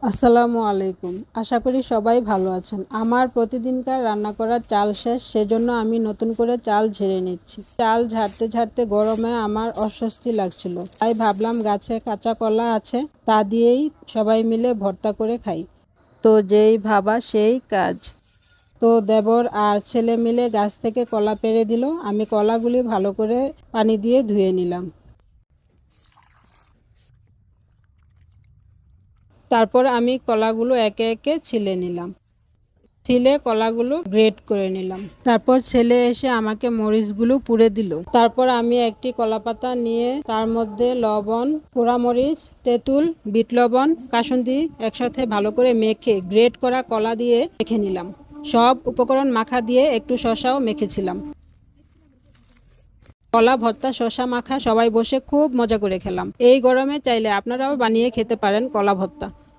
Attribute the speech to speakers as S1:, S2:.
S1: আসসালামু আলাইকুম। আশা করি সবাই ভালো আছেন। আমার প্রতিদিনকার রান্না করার চাল শেষ, সেজন্য আমি নতুন করে চাল ঝেড়ে নিচ্ছি। চাল ঝাড়তে ঝাড়তে গরমে আমার অস্বস্তি লাগছিল, তাই ভাবলাম গাছে কাঁচা কলা আছে, তা দিয়েই সবাই মিলে ভর্তা করে খাই। তো যেই ভাবা সেই কাজ। তো দেবর আর ছেলে মিলে গাছ থেকে কলা পেড়ে দিল। আমি কলাগুলি ভালো করে পানি দিয়ে ধুয়ে নিলাম। তারপর আমি কলাগুলো একে একে ছিলে নিলাম। ছিলে কলাগুলো গ্রেট করে নিলাম। তারপর ছেলে এসে আমাকে মরিচগুলো পুড়ে দিল। তারপর আমি একটি কলাপাতা নিয়ে তার মধ্যে লবণ, পোড়ামরিচ, তেঁতুল, বিট লবণ, কাসুন্দি একসাথে ভালো করে মেখে গ্রেট করা কলা দিয়ে মেখে নিলাম। সব উপকরণ মাখা দিয়ে একটু শসাও মেখেছিলাম। কলা ভর্তা শসা মাখা সবাই বসে খুব মজা করে খেলাম। এই গরমে চাইলে আপনারাও বানিয়ে খেতে পারেন কলা ভর্তা।